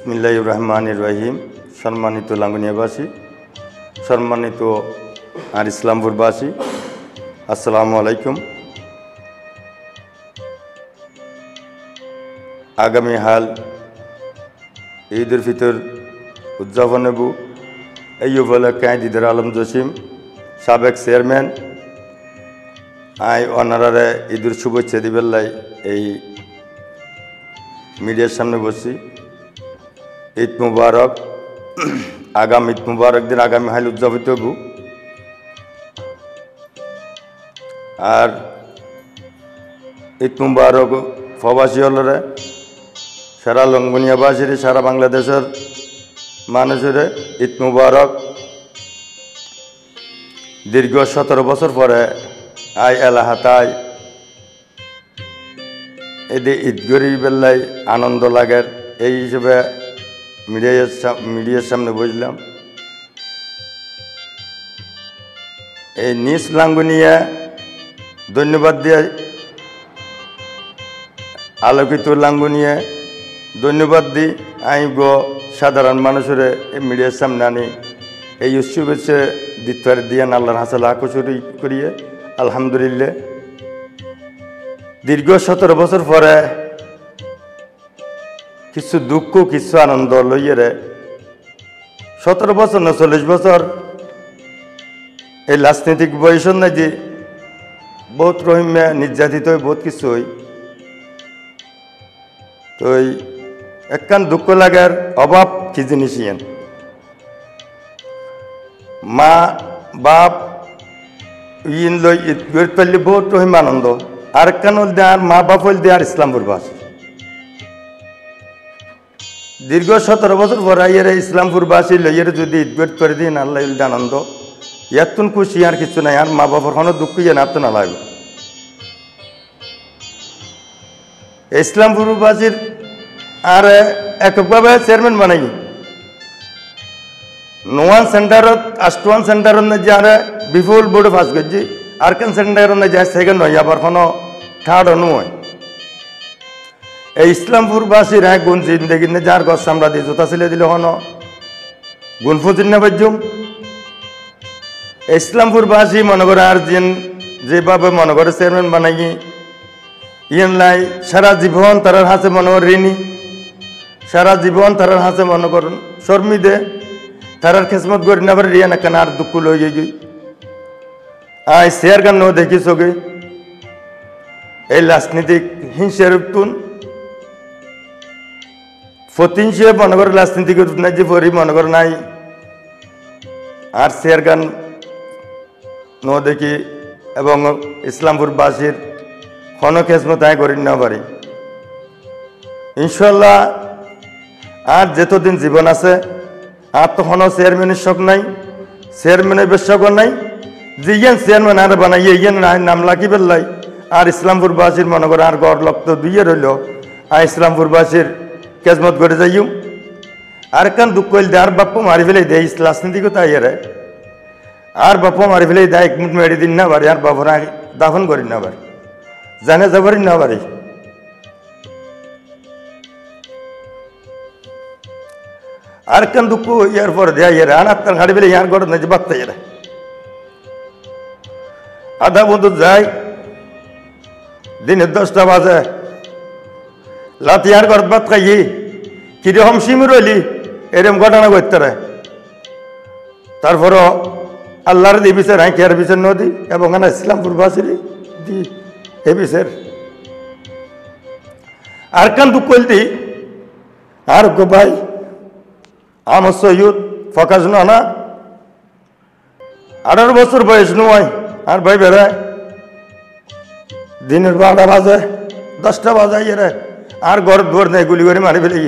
বিসমিল্লাহির রহমানির রহিম। সম্মানিত লাঙ্গুনিয়াবাসী, সম্মানিত আর ইসলামপুরবাসী, আসসালামু আলাইকুম। আগামী হাল ঈদ উল ফিতর উদযাপন হব। এই উপলক্ষে দিদার আলম জসিম সাবেক চেয়ারম্যান অনারারে ঈদের শুভেচ্ছা দিবেলাই এই মিডিয়ার সামনে বসছি। ঈদ মুবারক। আগামী ঈদ মুবারক দিন আগামী হাইল উদযাপিত হব। আর ঈদ মুবারক প্রবাসী হলরে সারা লঙ্গনিয়াবাসীর সারা বাংলাদেশের মানুষের ঈদ মুবারক। দীর্ঘ 17 বছর পরে এলাহাতায় এদি ঈদ গরি বেলায় আনন্দ লাগে। এই হিসেবে মিডিয়ার সামনে বুঝলাম। এই নিজ লাঙ্গুনিয়া ধন্যবাদ দিয়ে আলোকিত লাঙ্গুনিয়া ধন্যবাদ দিই। সাধারণ মানুষের এই মিডিয়ার সামনে আনি এই শুভেচ্ছা দিতে দিয়ে আল্লাহর হাসাল আকসরি করিয়ে আলহামদুলিল্লাহ। দীর্ঘ 17 বছর পরে কিছু দুঃখ কিছু আনন্দ লইয়ে 17 বছর না 40 বছর এই রাজনৈতিক বয়স নাই যে বহুত রহিমে নির্যাতিত হয়ে বহুত কিছু হই। তো একখান দুঃখ লাগার অভাব কি জিনিস ইয়েন মা বাপ ইন লই গড়ে পেলে বহুত রহিম আনন্দ। আর একখান হল দে আর মা বাপ হল দে আর ইসলামপুরবাসী। দীর্ঘ 17 বছর পর আইয়ের ইসলামপুরবাসী লইয়ের যদি ঈদ করে দিন আল্লাহ আনন্দ ইয়াতুন খুশি আর কিছু নাই। আর মা বাবার কোনো দুঃখ ইয়ে না তো না লাগবে। ইসলামপুরবাসীর আর এককভাবে চেয়ারম্যান বানাই নোয়ান সেন্টারত আষ্টওয়ান সেন্টারত না যে আর বিপুল বোর্ডে ফাঁস করছি। আর কেন সেন্টারত না যায় সেকেন্ড হয় আবার কোনো থার্ড নয়। এই ইসলামপুরবাসীর গুণ জিন্দগি নে যার গছ সামরা দিয়ে জোতা ছিলে দিলে হন গুণ ফুজিন না বাজ্যম। ইসলামপুরবাসী মনে করে আর যেভাবে মনে করে চেয়ারম্যান বানাই ইয়েন লাই সারা জীবন তার হাতে মনে কর ঋণী। সারা জীবন তার হাতে মনে করেন শর্মি দে তার খেসমত করি না পারে রিয়ান একখান আর দুঃখ লই গই। শেয়ার গান দেখি চোখে এই রাজনীতিক হিংসার তুন ফতিনসে মনে করে রাজনীতিক নাই যে পরি মনে করে নাই। আর শেয়ার গান দেখি এবং ইসলামপুরবাসীর কোনো খেসমত করি না পারি ইনশাল্লাহ। আর যতদিন জীবন আছে আর তো কোনো চেয়ারম্যানের শখ নাই, চেয়ারম্যানের বেশক নাই। যে ইয়ান চেয়ারম্যান আর বানাইয়ে ইয়ান নাম লাগি পেলাই আর ইসলামপুরবাসীর মনে করে আর গড় লক্ত দুইয়ে রইল আর ইসলামপুরবাসীর খেজমত করে যাইও। আর কান দুঃখ হইল আর বাপ্পা মারি ফেলে দেয় রাজনীতি কোথায় আর বাপ্পা মারি ফেলে দেয় এক মুঠ মেরে দিন না পারি আর বাবরা দাফন করি না পারি জানে যাবারই না পারি। আর কেন দুঃখ ইয়ার পর দেয় আর আপনার গাড়ি ফেলে ইয়ার গড় নাই যে বাচ্চা আধা বন্ধু যায় দিনে 10টা বাজে লাতি আর ঘর ভাত খাই কিরকম সিম রইলি এরকম ঘটনা করতে রে। তারপরও আল্লাহর দি বিচার হাই কেয়ার বিচার নদী এবং ইসলামপুরবাসীর দি এ বিচার আর কান দুঃখ করলি আর গো ভাই আমার সৈয়দ ফকাস না 18 বছর বয়স নয় আর ভাই বেড়ায় দিনের 12টা বাজে 10টা বাজে এরা আর ঘর দুয়ার নেই গুলি করে মারি ফেলে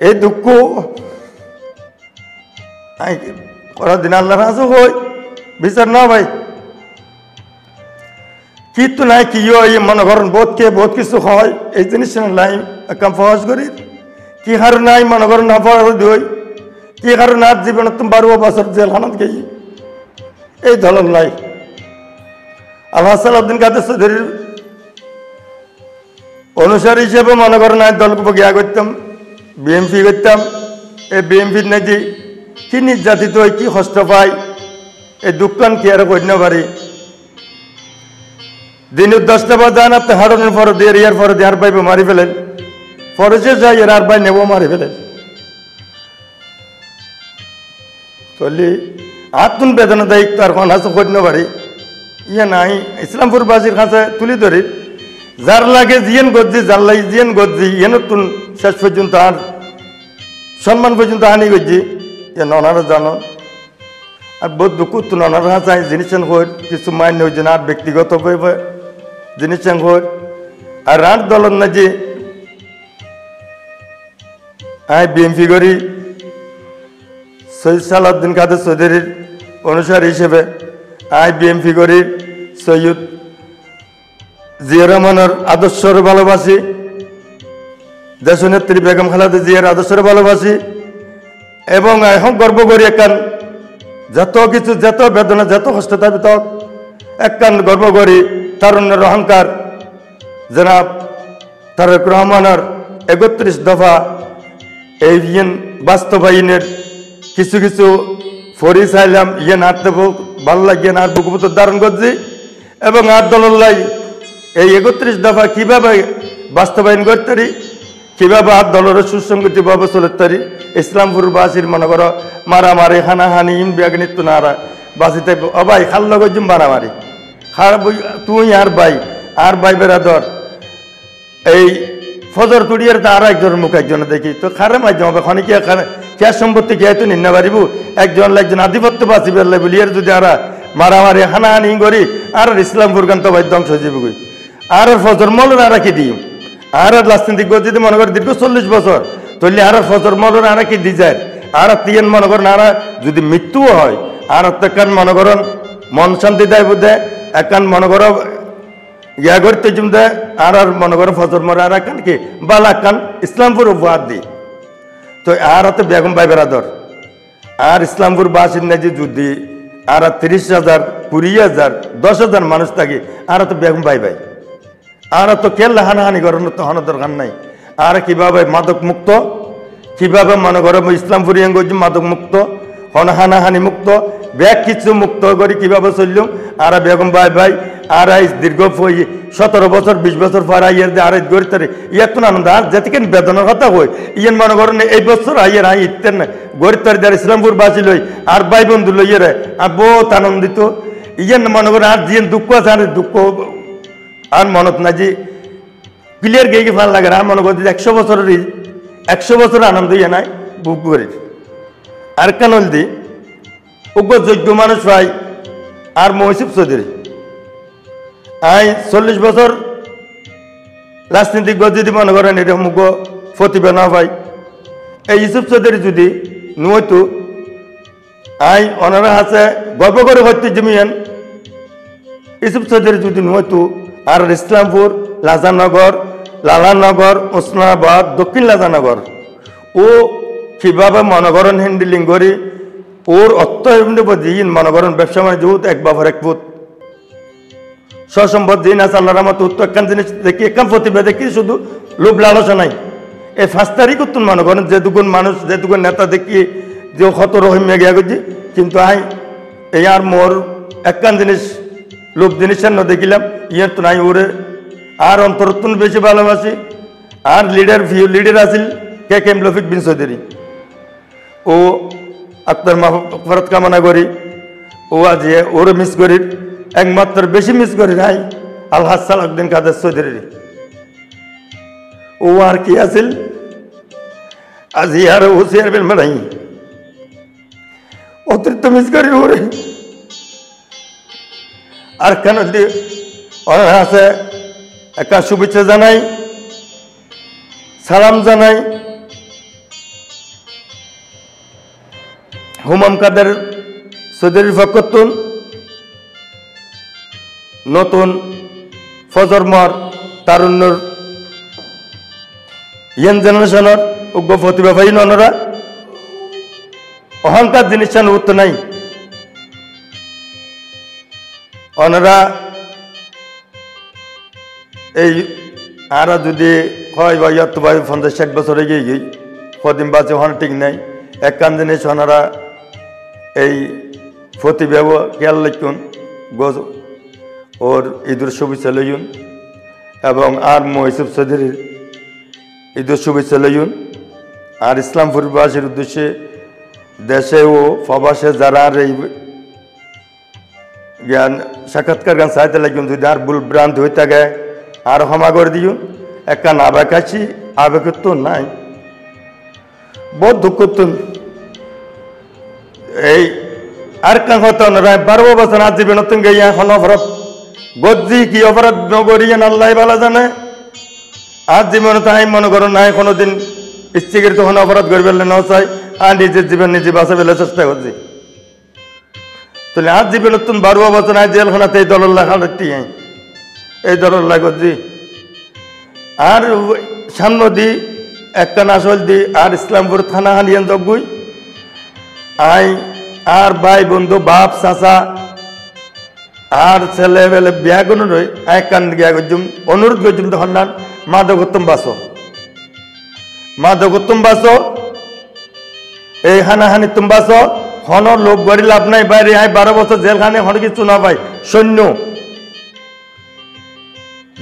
এই দুঃখ করার দিন আল্লাহর কাছে হই বিচার না ভাই কিন্তু নাই কি মনে করেন বহুত কিছু হয় এই জিনিস নাই কাম ফহজ করি কি হার নাই মনে করেন না ফহজ হই কি কারণ আর জীবনে তুমি 12 বছর জেলখানাত গেই এই ধরন নাই। আল্লাহ সালাউদ্দিন কাদের চৌধুরীর অনুসারী হিসেবে মনে করেন আমি দলকে গিয়া করতাম, বিএমপি করতাম। এই বিএমপির নাকি কি নির্যাতিত হয়, কি কষ্ট পায়, এই দুঃখান কি আর করি না পারি। দিনের 10টা বাজে যান আপনি হারনের পরে দিয়ে ইয়ার পরে দিয়ে আর পাইবে মারি ফেলেন, পরে যে যাই এর আর পাই নেব মারি ফেলেন। তলি আতুন বেদনা দায়িত্ব আর কোন হাসে করি না পারি। ইয়ে নাই ইসলামপুরবাসীর কাছে তুলি ধরি, যার লাগে জিয়েন গজ্জি, যার লাগে জিয়েন গজ্জি, ইয়ে নতুন শেষ পর্যন্ত আর সম্মান পর্যন্ত হানি গজ্জি, ইয়ে ননারা জানো। আর বহুত দুঃখ তো ননারা চাই জিনিস হই কিছু মান্য হয়েছে না, আর ব্যক্তিগত জিনিস হই। আর রাত দলন না যে আই বিএমপি করি সৈয়দ সালাউদ্দিন কাদের চৌধুরীর অনুসারী হিসেবে, আই বিএমপি করি সৈয়দ জিয়া রহমানের আদর্শর ভালোবাসি, দেশনেত্রী বেগম খালেদা জিয়ার আদর্শের ভালোবাসি। এবং এখন গর্ব করি একখান যত কিছু, যত বেদনা, যত কষ্ট থাকবে তত একখান গর্ব করি তারুণ্যের অহংকার জনাব তারেক রহমানের 31 দফা এই বাস্তবায়নের কিছু কিছু ফরি চাইলাম, ইয়ে নাড়তে ভালো লাগিয়ে আর বুকুপুত ধারণ করছি। এবং আর দলল্লাই এই 31 দফা কীভাবে বাস্তবায়ন করতে পারি, কীভাবে আর দলের সুসংগঠিতভাবে চলতে পারি। ইসলামপুরবাসীর মনে করো মারামারি হানাহানি ইনবিয়াগনিত নারা বাসিতে অবাই খাল লগজুম মারামারি তুই আর ভাই বেড়াদর এই ফজর তুড়িয়ার তো আর একজনের মুখ একজনে দেখি তো খারে মাধ্যম হবে খনি কে সম্পত্তি কে তো নিন্ন পারিব একজন একজন আধিপত্য বাঁচি পেলে বলিয়ার যদি আর মারামারি হানাহানি করি আর ইসলামপুর গান তো ভাই ধ্বংস হয়ে যাবে। আর ফজর মলন আর কি দিই আর রাজনীতিক যদি মনে করি দীর্ঘ 40 বছর তৈলে আর ফজর মলন আর কি দি যায় আর তিন মনে করেন আর যদি মৃত্যুও হয় আর একান মনে করেন মন শান্তি দেয় বুঝে একান মনে করো ইয়া করতে জুম দেয় আর মনে করো ফজর মরে আর একান কি বালা কান ইসলামপুর উপহার দিই তো আর হাতে বেগম ভাই বেড়াদর আর ইসলামপুর বাসির নাজি যদি আর 30,000 20,000 10,000 মানুষ থাকে আর তো বেগম ভাই ভাই আর তো কেল্লা হানাহানি করানোর তো হন দরকার নাই। আর কিভাবে মাদক মুক্ত, কিভাবে মনে করো ইসলামপুরি মাদক মুক্ত, হানাহানি মুক্ত, ব্যাগ কিছু মুক্ত করি কিভাবে চললাম আর বেগম ভাই ভাই আর দীর্ঘ 17 বছর 20 বছর পর আইয়ের দিয়ে আর গড়ি তারি ইয়ার তো আনন্দ আর যেতিকেন বেদনার কথা হই ইয়েন মনে করেন এই বছর আইয়ের আই ইতেন না গড়ি তারি দ্বারা ইসলামপুর বাসী লই আর ভাই বন্ধু লইয়ের আর বহুত আনন্দিত ইয়েন মনে করেন আর যে দুঃখ আছে আর দুঃখ আর মনত না যে ক্লিয়ার গিয়ে ভাল লাগে আর মনে করছি 100 বছর আনন্দ ইয়ে নাই বুক করি আর কেন দি উগ্র যোগ্য মানুষ ভাই আর মহসিব চৌধুরী আই 40 বছর রাজনীতিক যদি মনে করেন এটা মুখ প্রতিভা না পাই এই ইউসুফ চৌধুরী যদি নয়তো আই ওনারা আছে গর্ব করে হত্যা জমিয়ান ইউসুফ চৌধুরী যদি নয়তো আর ইসলামপুর লাজানগর লালানগর ওসমানাবাদ দক্ষিণ লাজানগর ও কিভাবে মনে করেন হ্যান্ডেলিং করি ওর অর্থ দিন মনে করেন ব্যবসা বাণিজ্য এক বাবার এক পুত সসম্পদ দিন আছে আল্লাহর রহমতে উত্তর একখান জিনিস দেখি একখান প্রতিভা দেখি শুধু লোভ লালসা নাই এই 5 তারিখ উত্তর মনে করেন যেটুকুন মানুষ যেটুকুন নেতা দেখি যে কত রহিমিয়া গিয়া করছি কিন্তু আই এই আর মোর একখান জিনিস লোভ জিনিসের ন দেখিলাম ইয়ে তো নাই ওরে আর অন্তরত্বন বেশি ভালোবাসি আর লিডার আছিল কে এম রফিক বিন চৌধুরী ও আত্মার মাফরত কামনা করি ও আজি ওরে মিস করি একমাত্র বেশি মিস করি নাই আলহাজ সালাউদ্দিন কাদের চৌধুরী ও আর কি আছিল আজি আর ও চেয়ারম্যান বানাই অতিরিক্ত মিস করি ওরে আর কেন আছে একটা শুভেচ্ছা জানাই সালাম জানাই হুমাম কাদের চৌধুরীর পক্ষতুন নতুন প্রজন্মর তারুণ্যর ইয়াং জেনারেশনের উগ্র প্রতিভাবাহী ননরা অহংকার জিনিসের উত্তর নাই অনরা এই আর যদি হয় ভাই তো ভাই 50-60 বছরে গিয়ে গই কদিন বাঁচে হন ঠিক নাই এক কান জিনিস ওনারা এই প্রতিভাব খেয়াল লিখুন গজ ওর ঈদের শুভেচ্ছা লইন এবং আর মহিসুব চৌধুরীর ঈদের শুভেচ্ছা লইন আর ইসলামপুরবাসীর উদ্দেশ্যে দেশে ও প্রবাসে যারা আর এই জ্ঞান সাক্ষাৎকার গান চাইতে লাগুন যদি আর ভুল ভ্রান্ত হয়ে থাকে আর ক্ষমা করে দিন একটা আবেগ আছি আবেগের তো নাই বহুত দুঃখ তো এই আর কান হতো না 12 বছর আজ জীবন নতুন গিয়ে এখন অপরাধ গজ্জি কি অপরাধ নগরিয়ে আল্লাহ ভালো জানে আজ জীবনে তো আমি মনে করো নাই কোনোদিন ইচ্ছেকৃত তখন অপরাধ করে ফেললে না চাই আর নিজের জীবন নিজে বাঁচা ফেলার চেষ্টা করছি তাহলে আজ জীবন নতুন 12 বছর আজ জেলখানাতে এই দলের লেখা লিখতে এই দলের লেখা করছি আর সামনে দি একটা নাসল দি আর ইসলামপুর থানা হালিয়ান জগুই আই আর ভাই বন্ধু বাপ চাচা আর ছেলে বেলে বিয়া কোনো রই এক কান গিয়া করছুম অনুরোধ করছুম তখন না মাদকোত্তম বাসো এই হানাহানি তুম বাসো হন লোক গড়ি লাভ নাই বাইরে আই 12 বছর জেলখানে হন কিছু না পাই সৈন্য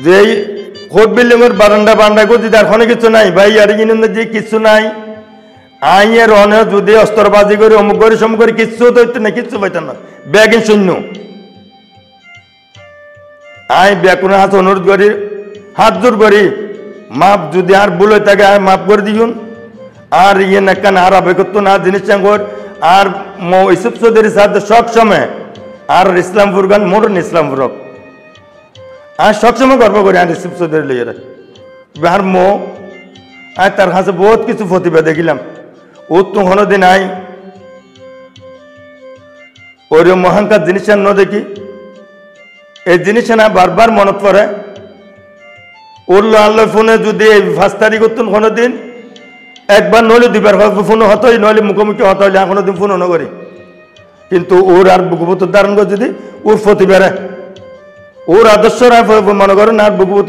যে কোর্ট বিল্ডিংয়ের বারান্দা করছি তার হনে কিছু নাই ভাই আর যে কিছু নাই আইয়ের অনে যদি অস্ত্রবাজি করে অমুক করে সমুক করে কিচ্ছু ধরতে না কিচ্ছু পাইতেন না ব্যাগিন শূন্য আই ব্যাকুনের হাতে অনুরোধ করি হাত জোর করি মাপ যদি আর ভুল হয়ে থাকে আর মাফ করে দিন আর ইয়ে না কেন আর আবেগত্ব না জিনিস চাঙ্গর আর ইসুফ চৌধুরীর সাথে সব সময় আর ইসলামপুর গান মোটন ইসলামপুর আর সবসময় গর্ব করি আর ইসুফ চৌধুরী লইয়ে আর আর তার কাছে বহুত কিছু প্রতিভা দেখিলাম ও তো কোনোদিন আই ওই মহাঙ্কার জিনিস ন দেখি এই জিনিস না বারবার মনত পড়ে ওর আল্লাহ ফোনে যদি 5 তারিখ করতেন কোনোদিন একবার নইলে দুবার ফোন হতই নইলে মুখোমুখি হত হইলে কোনোদিন ফোন করি কিন্তু ওর আর বুকুবত ধারণ করে যদি ওর প্রতিভারে ওর আদর্শ মনে করেন আর বুকুবত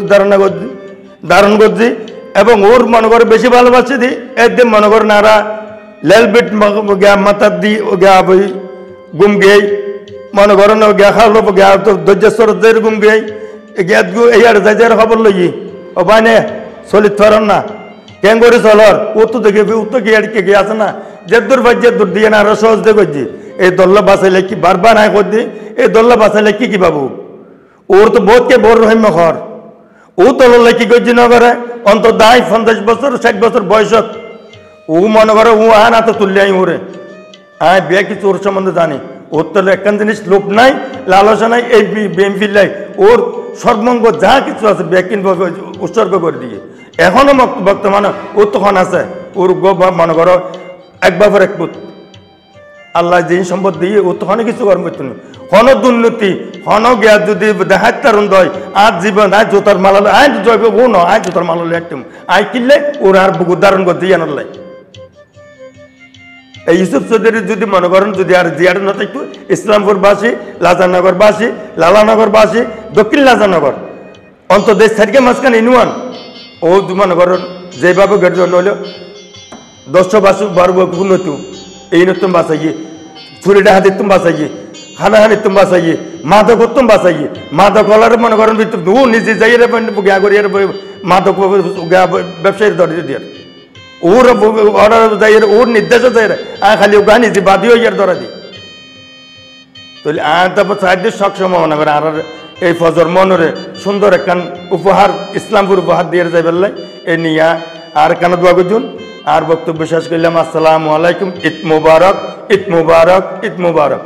ধারণ করছি এবং ওর মনে করে বেশি ভালোবাসি দি একদিন মনে করেন আরা লেলবিট গিয়া মাথা দি গিয়া গুম গিয়ে মনে করেন গিয়া খাওয়ালো গিয়া তো ধৈর্যেশ্বর গুম গিয়ে গিয়াত গু এই আর যাই খবর লই ও বাইনে চলিত পারেন না কেন করে চলর ও তো দেখে ও তো গিয়ে কে গিয়ে আছে না যে দূর ভাই যে দূর দিয়ে না আরো সহজ দিয়ে করছি এই দল্লা বাঁচাইলে কি বারবার নাই করছি এই দল্লা বাঁচাইলে কি বাবু ওর তো বহুতকে বড় রহিম ঘর ও তললে কি করছি না করে অন্তত 50 বছর 60 বছর বয়সত ও মনে করে ও না তো তুললে আই ওরে আয় বিয়া কিছু ওর সম্বন্ধে জানি ওর তো একখান জিনিস লোভ নাই লালসা নাই এই বিএমপি লাই ওর সর্বঙ্গ যা কিছু আছে ব্যাকিন উৎসর্গ করে দিয়ে এখনো বর্তমানে ও তখন আছে ওর মনে করো এক বাপর এক পুত আল্লাহ যে সম্পদ দিয়ে ও তখন কিছু কর্ম করতো না হন দুর্নীতি হন গিয়া যদি দেখাত তারুণ দয় আজ জীবন আয় জোতার মালালে আয় জয়বে ও ন আয় জোতার মালালে একদম আয় কিনলে ওর আর বুক উদাহরণ করতে জানার লাই এই ইউসুফ চৌধুরী যদি মনে করেন যদি আর জিয়ার না থাকতো ইসলামপুরবাসী লাজানগরবাসী লালানগরবাসী দক্ষিণ লাজানগর অন্তদেশ থেকে মাঝখানে ইনুয়ান ও মনে করেন যেভাবে গড়ে হইল 10-12 উন্নতি এই নতুন বাঁচাইয়ে ছুরিটা হাতে তুমি বাঁচাইয়ে হানাহানি তুমি বাঁচাইয়ে মাদক তুমি বাঁচাইয়ে মাদক হলার মনে করেন ও নিজে যাই গা করি মাদক ব্যবসায়ীর ধরে দিয়ে ওর অর্ডার যাই ওর নির্দেশও যাই খালি ওগা নিজে বাদিও ইয়ার ধরা দিই তাহলে তারপর চারদিন সবসময় মনে করে আর এই ফজর মনরে সুন্দর একখান উপহার ইসলামপুর উপহার দিয়ে যাই বেললাই এই নিয়া আর কেন দোয়া করছুন আর বক্তব্য শেষ করলাম আসসালামু আলাইকুম ঈদ মুবারক ঈদ মুবারক ঈদ মুবারক।